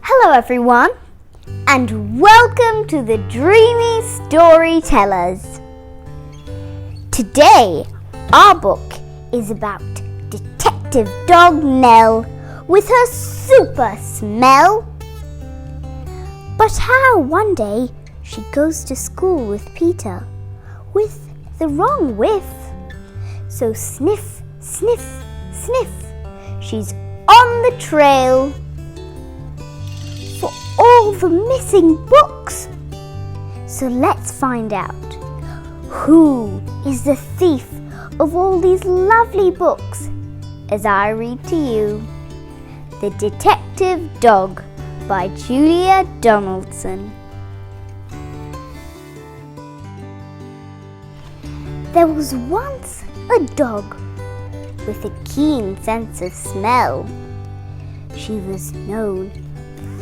Hello everyone, and welcome to the Dreamy Storytellers. Today, our book is about Detective Dog Nell with her super smell. But how one day she goes to school with Peter with the wrong whiff. So sniff, sniff, sniff, she's on the trail for all the missing books. So let's find out who is the thief of all these lovely books as I read to you The Detective Dog by Julia Donaldson. There was once a dog with a keen sense of smell. She was known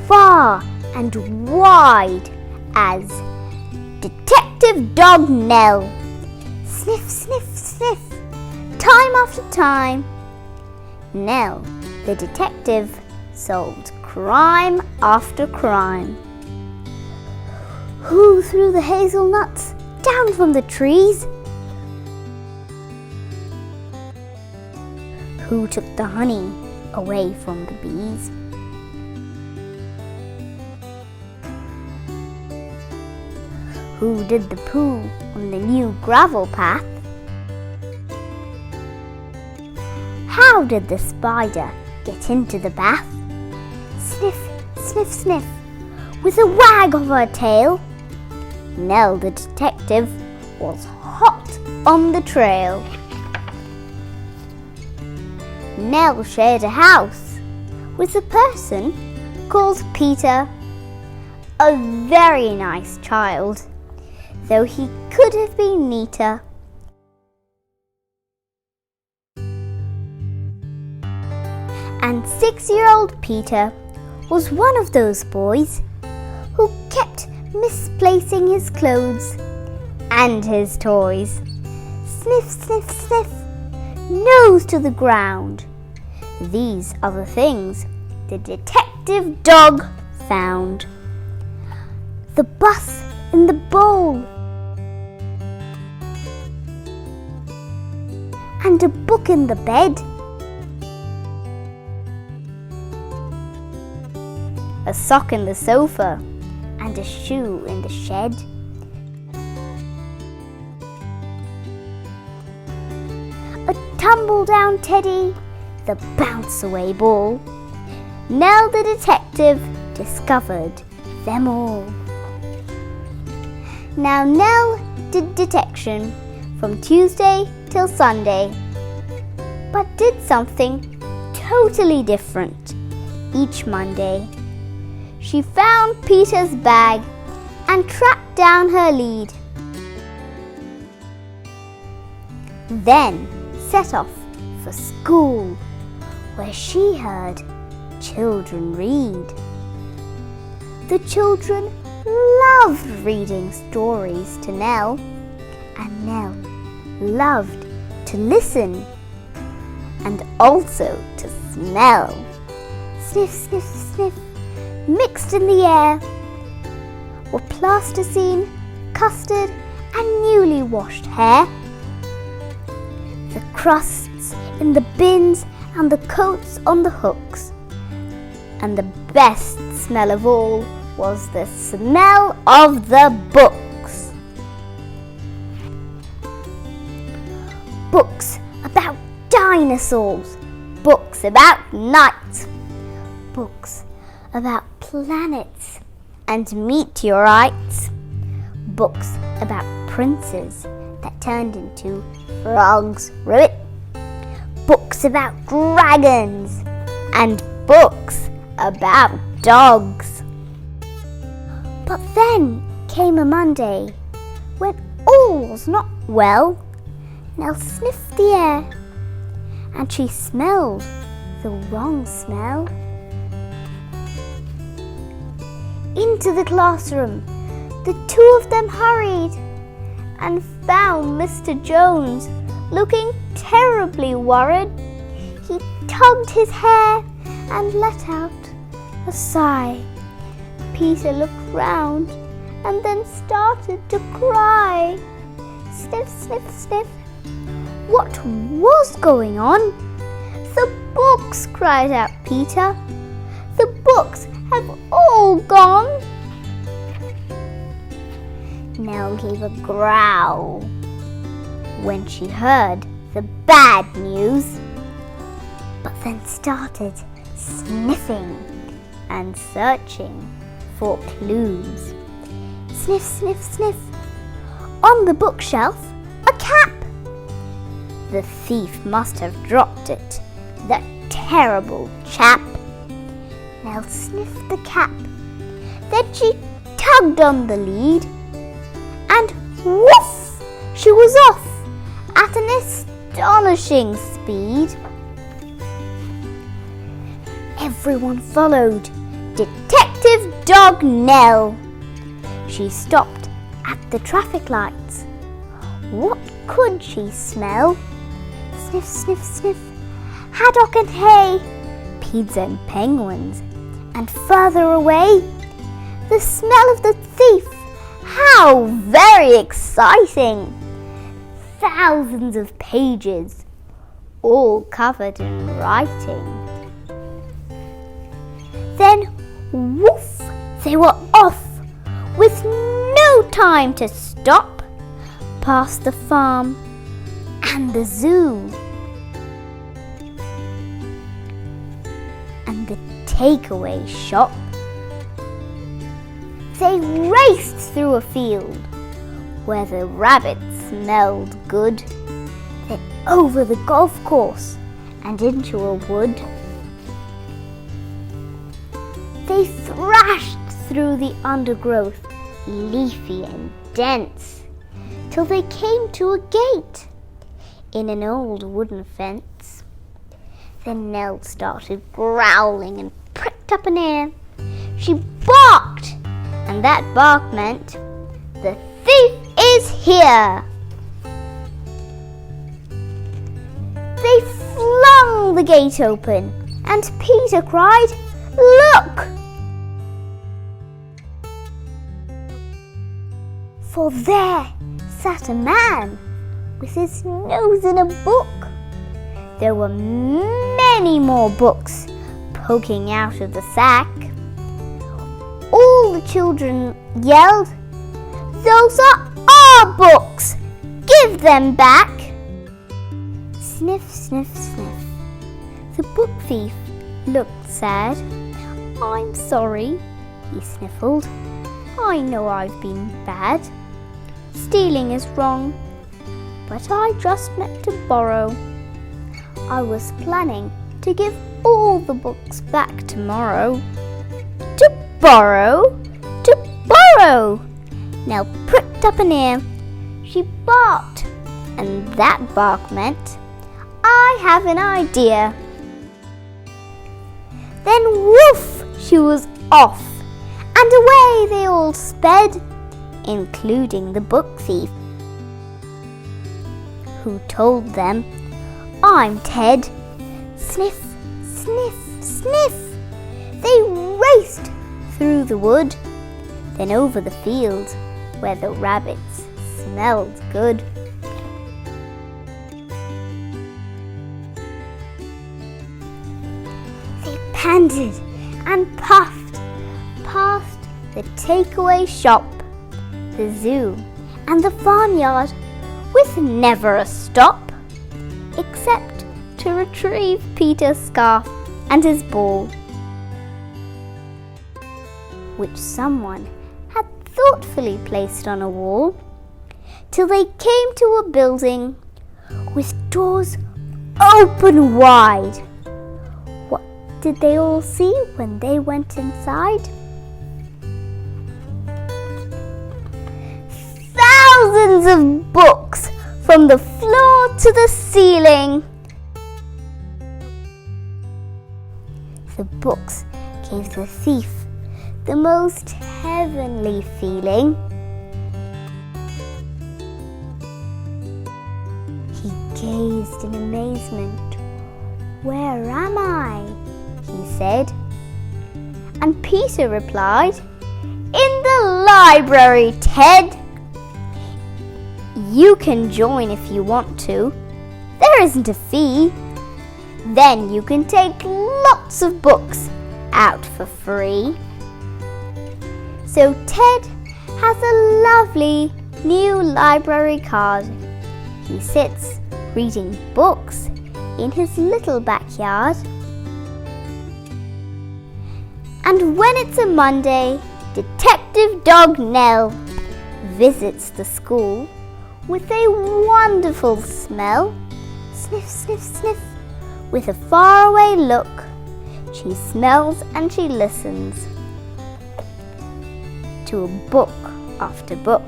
far and wide as Detective Dog Nell. Sniff, sniff, sniff, time after time, Nell, the detective, solved crime after crime. Who threw the hazelnuts down from the trees? Who took the honey away from the bees? Who did the poo on the new gravel path? How did the spider get into the bath? Sniff, sniff, sniff, with a wag of her tail, Nell the detective was hot on the trail. Nell shared a house with a person called Peter, a very nice child, though he could have been neater. And 6-year-old Peter was one of those boys who kept misplacing his clothes and his toys. Sniff, sniff, sniff, nose to the ground. These are the things the detective dog found. The bus in the bowl, and a book in the bed, a sock in the sofa, and a shoe in the shed. A tumble-down teddy, the bounce-away ball. Nell the detective discovered them all. Now Nell did detection from Tuesday till Sunday, but did something totally different each Monday. She found Peter's bag and tracked down her lead. Then set off for school, where she heard children read. The children loved reading stories to Nell, and Nell loved to listen and also to smell. Sniff, sniff, sniff, mixed in the air were plasticine, custard, and newly washed hair. The crusts in the bins and the coats on the hooks. And the best smell of all was the smell of the books. Books about dinosaurs, books about night, books about planets and meteorites, books about princes that turned into frogs, ribbit, books about dragons, and books about dogs. But then came a Monday when all was not well. Nell sniffed the air, and she smelled the wrong smell. Into the classroom, the two of them hurried and found Mr. Jones looking terribly worried. He tugged his hair and let out a sigh. Peter looked round and then started to cry. Sniff, sniff, sniff. What was going on? The books, cried out Peter. The books have all gone. Nell gave a growl when she heard the bad news, but then started sniffing and searching for clues. Sniff, sniff, sniff. On the bookshelf, a cap. The thief must have dropped it, that terrible chap. Nell sniffed the cap. Then she tugged on the lead, and woof! She was off at an astonishing speed. Everyone followed Detective Dog Nell. She stopped at the traffic lights. What could she smell? Sniff, sniff, sniff. Haddock and hay, peds and penguins, and further away, the smell of the thief. How very exciting! Thousands of pages, all covered in writing. Then, woof, they were off, with no time to stop, past the farm and the zoo and the takeaway shop. They raced through a field where the rabbits smelled good, then over the golf course and into a wood. They thrashed through the undergrowth, leafy and dense, till they came to a gate in an old wooden fence. Then Nell started growling and pricked up an ear. She barked, and that bark meant, "The thief is here!" They flung the gate open, and Peter cried, "Look!" For there sat a man with his nose in a book. There were many more books poking out of the sack. All the children yelled, "Those are our books! Give them back!" Sniff, sniff, sniff. The book thief looked sad. "I'm sorry," he sniffled. "I know I've been bad. Stealing is wrong, but I just meant to borrow. I was planning to give all the books back tomorrow." To borrow? To borrow! Nell pricked up an ear. She barked, and that bark meant, "I have an idea." Then woof! She was off, and away they all sped, including the book thief, who told them, "I'm Ted." Sniff, sniff, sniff. They raced through the wood, then over the field where the rabbits smelled good. They panted and puffed past the takeaway shop, the zoo and the farmyard, with never a stop, except to retrieve Peter's scarf and his ball, which someone had thoughtfully placed on a wall, till they came to a building with doors open wide. What did they all see when they went inside? Thousands of books from the floor to the ceiling. The books gave the thief the most heavenly feeling. He gazed in amazement. "Where am I?" he said. And Peter replied, "In the library, Ted. You can join if you want to. There isn't a fee. Then you can take lots of books out for free." So Ted has a lovely new library card. He sits reading books in his little backyard. And when it's a Monday, Detective Dog Nell visits the school with a wonderful smell. Sniff, sniff, sniff. With a faraway look, she smells and she listens to book after book.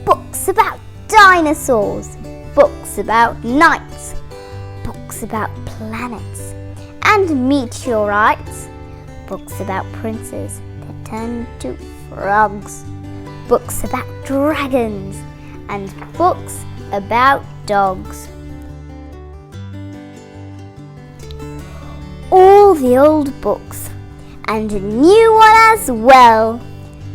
Books about dinosaurs, books about knights, books about planets and meteorites, books about princes that turn into frogs, books about dragons, and books about dogs. All the old books and a new one as well.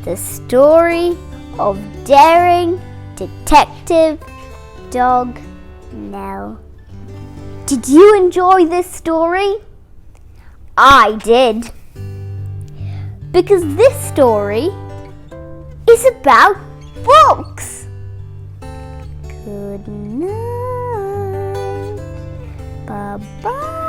The story of daring Detective Dog Nell. Did you enjoy this story? I did. Because this story is about books. Good night. Bye-bye.